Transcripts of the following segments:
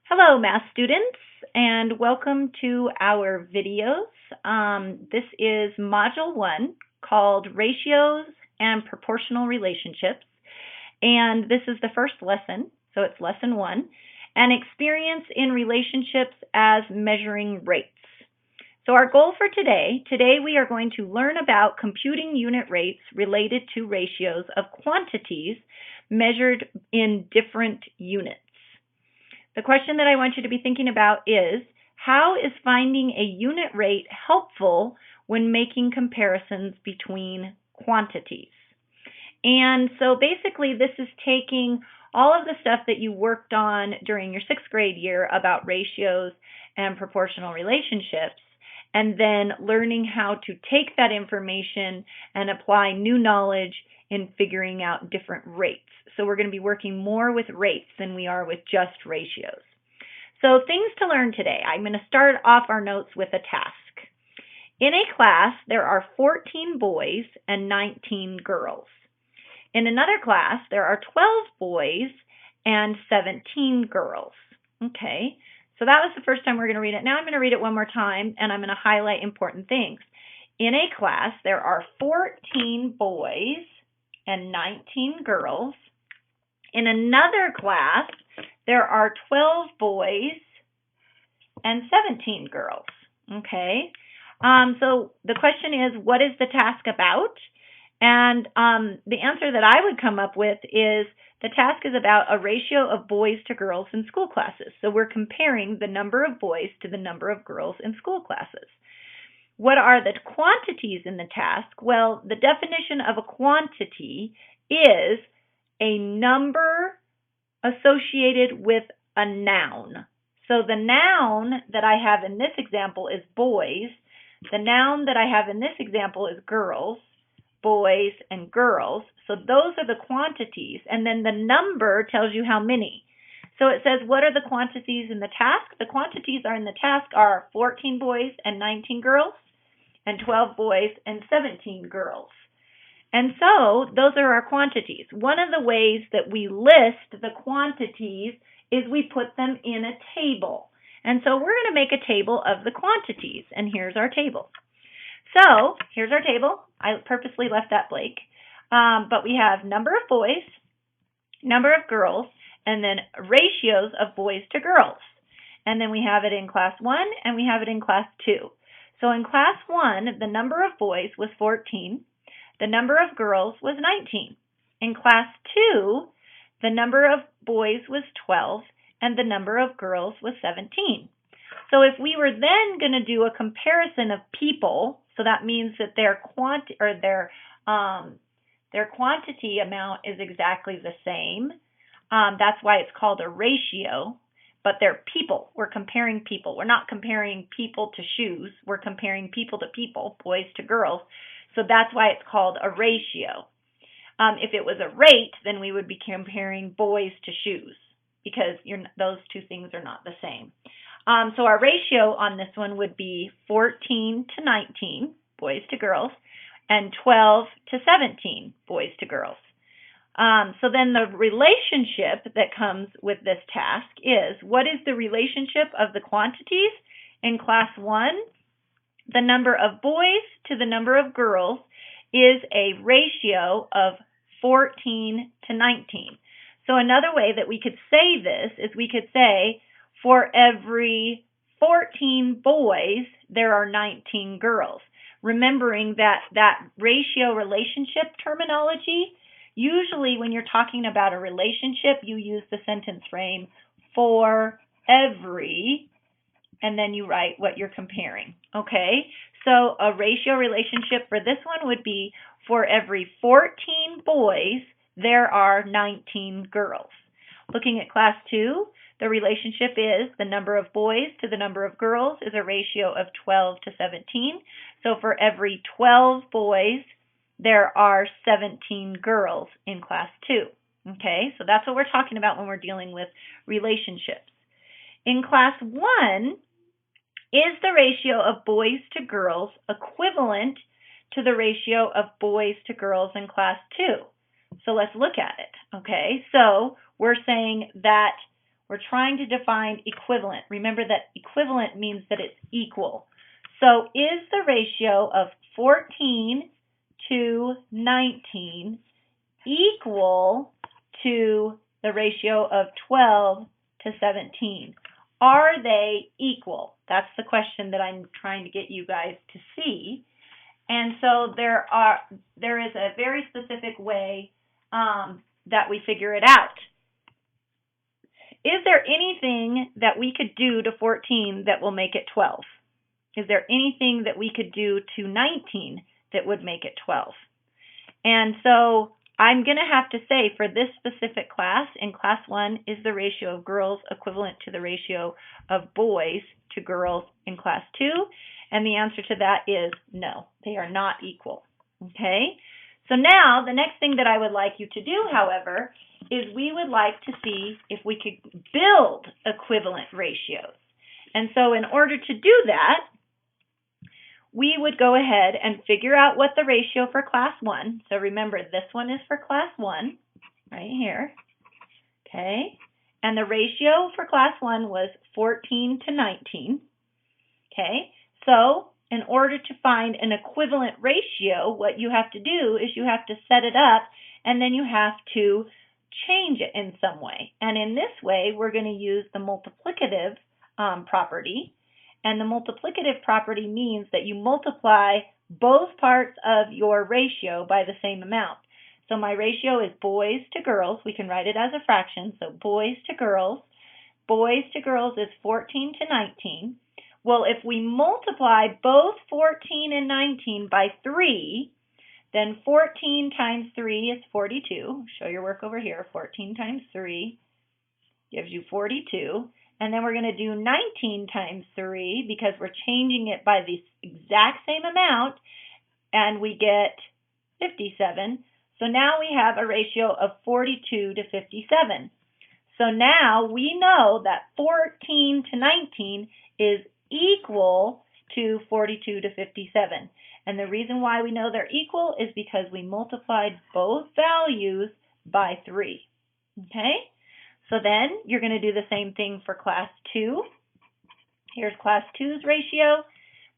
Hello, math students, and welcome to our videos. This is Module 1 called Ratios and Proportional Relationships, and this is the first lesson, so it's Lesson 1, and Experience in Relationships as Measuring Rates. So our goal for today we are going to learn about computing unit rates related to ratios of quantities measured in different units. The question that I want you to be thinking about is, how is finding a unit rate helpful when making comparisons between quantities? And so basically this is taking all of the stuff that you worked on during your 6th grade year about ratios and proportional relationships, and then learning how to take that information and apply new knowledge in figuring out different rates. So we're going to be working more with rates than we are with just ratios. So things to learn today. I'm going to start off our notes with a task. In a class, there are 14 boys and 19 girls. In another class, there are 12 boys and 17 girls. Okay, so that was the first time we're going to read it. Now I'm going to read it one more time, and I'm going to highlight important things. In a class, there are 14 boys and 19 girls. In another class, there are 12 boys and 17 girls. Okay, so the question is, what is the task about? And the answer that I would come up with is the task is about a ratio of boys to girls in school classes. So we're comparing the number of boys to the number of girls in school classes. What are the quantities in the task? Well, the definition of a quantity is a number associated with a noun. So the noun that I have in this example is boys. The noun that I have in this example is girls, boys, and girls. So those are the quantities. And then the number tells you how many. So it says, what are the quantities in the task? The quantities are in the task are 14 boys and 19 girls, and 12 boys and 17 girls. And so those are our quantities. One of the ways that we list the quantities is we put them in a table. And so we're going to make a table of the quantities. And here's our table. So here's our table. I purposely left that blank. But we have number of boys, number of girls, and then ratios of boys to girls. And then we have it in class 1 and we have it in class 2. So in class 1, the number of boys was 14. The number of girls was 19. In class 2, the number of boys was 12 and the number of girls was 17. So if we were then going to do a comparison of people, so that means that their quantity amount is exactly the same. That's why it's called a ratio, but they're people. We're comparing people. We're not comparing people to shoes. We're comparing people to people, boys to girls. So that's why it's called a ratio. If it was a rate, then we would be comparing boys to shoes because those two things are not the same. So our ratio on this one would be 14 to 19, boys to girls, and 12 to 17, boys to girls. So then the relationship that comes with this task is, what is the relationship of the quantities? In class 1, the number of boys to the number of girls is a ratio of 14 to 19. So another way that we could say this is we could say, for every 14 boys, there are 19 girls. Remembering that ratio relationship terminology, usually when you're talking about a relationship, you use the sentence frame for every, and then you write what you're comparing. Okay, so a ratio relationship for this one would be, for every 14 boys, there are 19 girls. Looking at class 2, the relationship is the number of boys to the number of girls is a ratio of 12 to 17. So for every 12 boys, there are 17 girls in class 2. Okay, so that's what we're talking about when we're dealing with relationships. In class 1, is the ratio of boys to girls equivalent to the ratio of boys to girls in class 2? So let's look at it. Okay, so we're saying that We're trying to define equivalent. Remember that equivalent means that it's equal. So is the ratio of 14 to 19 equal to the ratio of 12 to 17? Are they equal? That's the question that I'm trying to get you guys to see. And so there is a very specific way that we figure it out. Is there anything that we could do to 14 that will make it 12? Is there anything that we could do to 19 that would make it 12? And so I'm going to have to say for this specific class, in class 1, is the ratio of girls equivalent to the ratio of boys to girls in class 2? And the answer to that is no, they are not equal. Okay? So now the next thing that I would like you to do, however, is we would like to see if we could build equivalent ratios. And so in order to do that, we would go ahead and figure out what the ratio for class 1. So remember, this one is for class 1, right here. Okay? And the ratio for class 1 was 14 to 19. Okay? So in order to find an equivalent ratio, what you have to do is you have to set it up, and then you have to change it in some way. And in this way, we're going to use the multiplicative property. And the multiplicative property means that you multiply both parts of your ratio by the same amount. So my ratio is boys to girls. We can write it as a fraction. So boys to girls. Boys to girls is 14 to 19. Well, if we multiply both 14 and 19 by 3, then 14 times 3 is 42. Show your work over here. 14 times 3 gives you 42. And then we're going to do 19 times 3 because we're changing it by the exact same amount, and we get 57. So now we have a ratio of 42 to 57. So now we know that 14 to 19 is equal to 42 to 57. And the reason why we know they're equal is because we multiplied both values by 3. Okay? So then you're going to do the same thing for class 2. Here's class 2's ratio.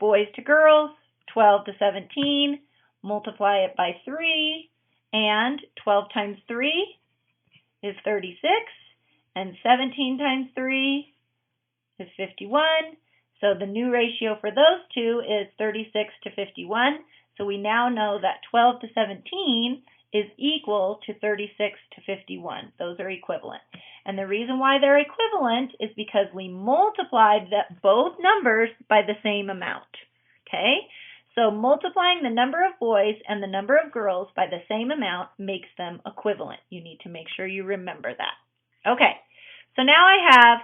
Boys to girls, 12 to 17. Multiply it by 3. And 12 times 3 is 36. And 17 times 3 is 51. So the new ratio for those two is 36 to 51. So we now know that 12 to 17 is equal to 36 to 51. Those are equivalent. And the reason why they're equivalent is because we multiplied both numbers by the same amount. Okay? So multiplying the number of boys and the number of girls by the same amount makes them equivalent. You need to make sure you remember that. Okay. So now I have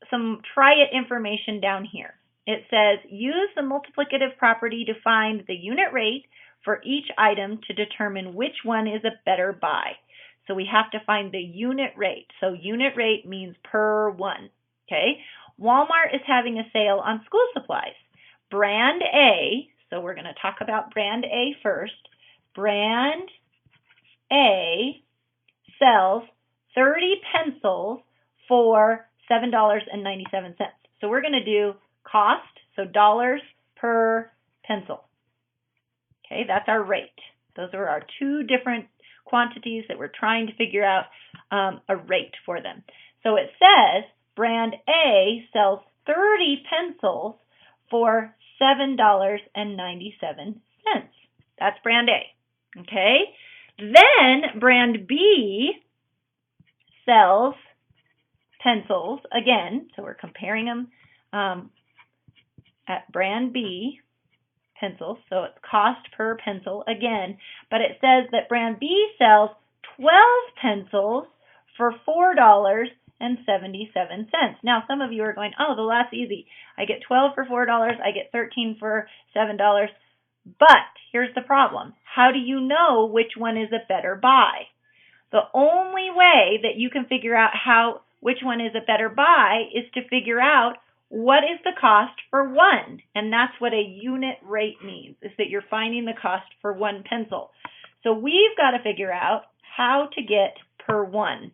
some try it information down here. It says use the multiplicative property to find the unit rate for each item to determine which one is a better buy. So we have to find the unit rate. So unit rate means per one. Okay? Walmart is having a sale on school supplies. Brand A, so we're going to talk about brand A first. Brand A sells 30 pencils for $7.97. So we're going to do cost, so dollars per pencil. Okay, that's our rate. Those are our two different quantities that we're trying to figure out a rate for them. So it says brand A sells 30 pencils for $7.97. That's brand A. Okay, then brand B sells pencils again, so we're comparing them at brand B pencils, so it's cost per pencil again, but it says that brand B sells 12 pencils for $4.77. Now some of you are going, oh, well, that's easy. I get 12 for $4, I get 13 for $7. But here's the problem. How do you know which one is a better buy? The only way that you can figure out which one is a better buy is to figure out what is the cost for one. And that's what a unit rate means, is that you're finding the cost for one pencil. So we've got to figure out how to get per one.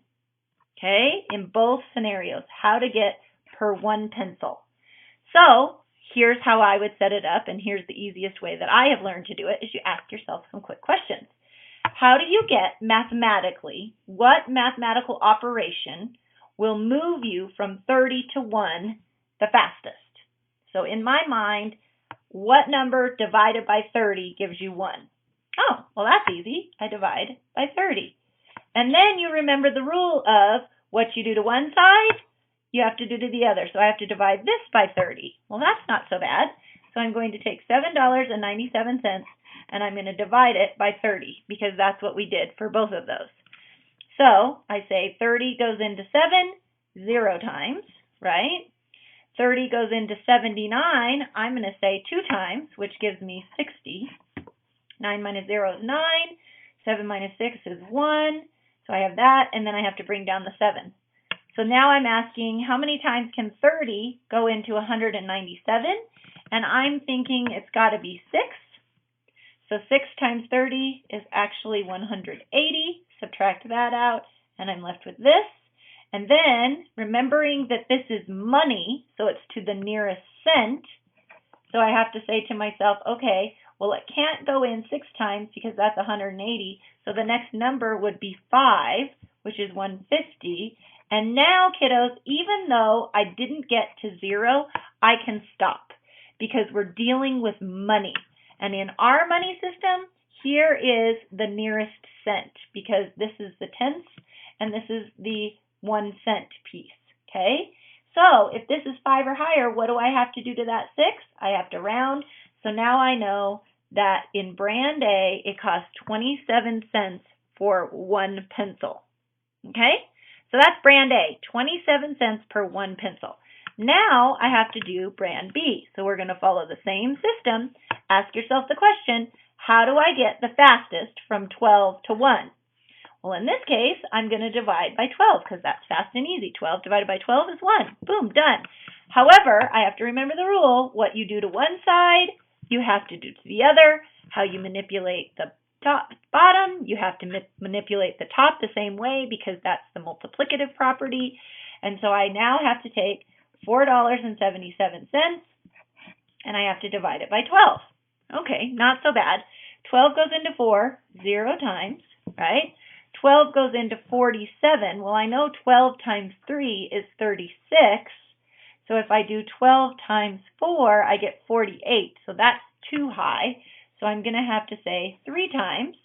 okay, in both scenarios, how to get per one pencil. So here's how I would set it up, and here's the easiest way that I have learned to do it, is you ask yourself some quick questions. How do you get mathematically, what mathematical operation will move you from 30 to 1 the fastest? So in my mind, what number divided by 30 gives you 1? Oh, well, that's easy. I divide by 30. And then you remember the rule of what you do to one side, you have to do to the other. So I have to divide this by 30. Well, that's not so bad. So I'm going to take $7.97 and I'm going to divide it by 30 because that's what we did for both of those. So I say 30 goes into 7, 0 times, right? 30 goes into 79, I'm going to say 2 times, which gives me 60. 9 minus 0 is 9. 7 minus 6 is 1. So I have that, and then I have to bring down the 7. So now I'm asking how many times can 30 go into 197? And I'm thinking it's got to be 6. So 6 times 30 is actually 180. Subtract that out, and I'm left with this. And then, remembering that this is money, so it's to the nearest cent, so I have to say to myself, okay, well, it can't go in 6 times because that's 180, so the next number would be 5, which is 150. And now, kiddos, even though I didn't get to 0, I can stop because we're dealing with money. And in our money system, here is the nearest cent because this is the tenths and this is the 1 cent piece, okay? So if this is 5 or higher, what do I have to do to that 6? I have to round. So now I know that in brand A, it costs 27 cents for 1 pencil, okay? So that's brand A, 27 cents per 1 pencil. Now I have to do brand B. So we're going to follow the same system. Ask yourself the question, how do I get the fastest from 12 to 1? Well, in this case, I'm going to divide by 12 because that's fast and easy. 12 divided by 12 is 1. Boom, done. However, I have to remember the rule. What you do to one side, you have to do to the other. How you manipulate the top, bottom, you have to manipulate the top the same way because that's the multiplicative property. And so I now have to take $4.77 and I have to divide it by 12. Okay, not so bad. 12 goes into 4, 0 times, right? 12 goes into 47. Well, I know 12 times 3 is 36. So if I do 12 times 4, I get 48. So that's too high. So I'm going to have to say 3 times.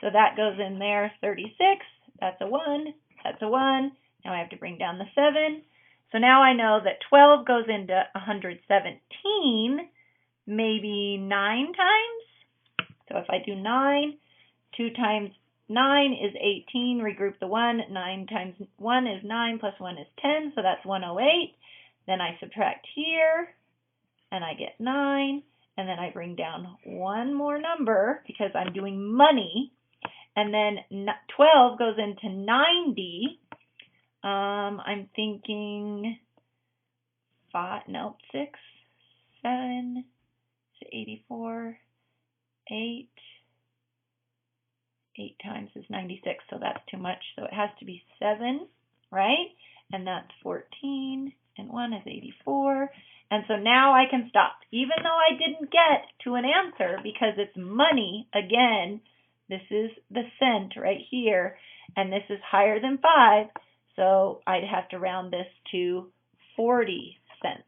So that goes in there, 36. That's a 1. That's a 1. Now I have to bring down the 7. So now I know that 12 goes into 117, maybe 9 times. So if I do 9, 2 times 9 is 18, regroup the 1, 9 times 1 is 9, plus 1 is 10, so that's 108. Then I subtract here, and I get 9, and then I bring down one more number because I'm doing money, and then 12 goes into 90. I'm thinking 6, 7, 84, 8. 8 times is 96, so that's too much. So it has to be 7, right? And that's 14, and 1 is 84. And so now I can stop. Even though I didn't get to an answer because it's money, again, this is the cent right here, and this is higher than 5, so I'd have to round this to 40 cents.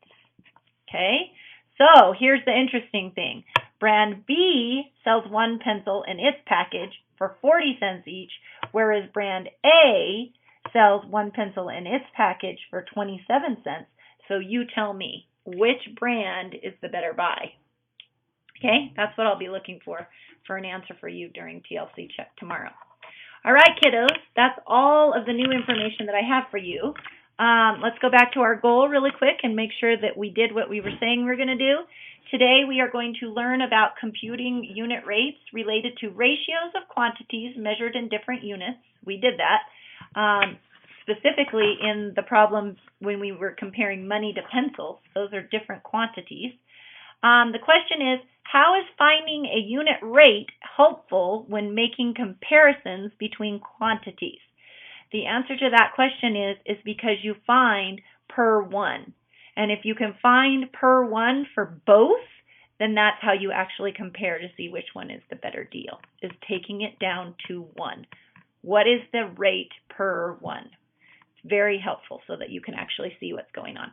Okay? So here's the interesting thing. Brand B sells 1 pencil in its package for 40 cents each, whereas brand A sells 1 pencil in its package for 27 cents. So you tell me, which brand is the better buy? Okay, that's what I'll be looking for an answer for you during TLC check tomorrow. All right, kiddos, that's all of the new information that I have for you. Let's go back to our goal really quick and make sure that we did what we were saying we were going to do. Today we are going to learn about computing unit rates related to ratios of quantities measured in different units. We did that. Specifically in the problem when we were comparing money to pencils. Those are different quantities. The question is, how is finding a unit rate helpful when making comparisons between quantities? The answer to that question is because you find per one. And if you can find per one for both, then that's how you actually compare to see which one is the better deal, is taking it down to one. What is the rate per one? It's very helpful so that you can actually see what's going on.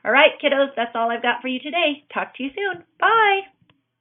All right, kiddos, that's all I've got for you today. Talk to you soon. Bye.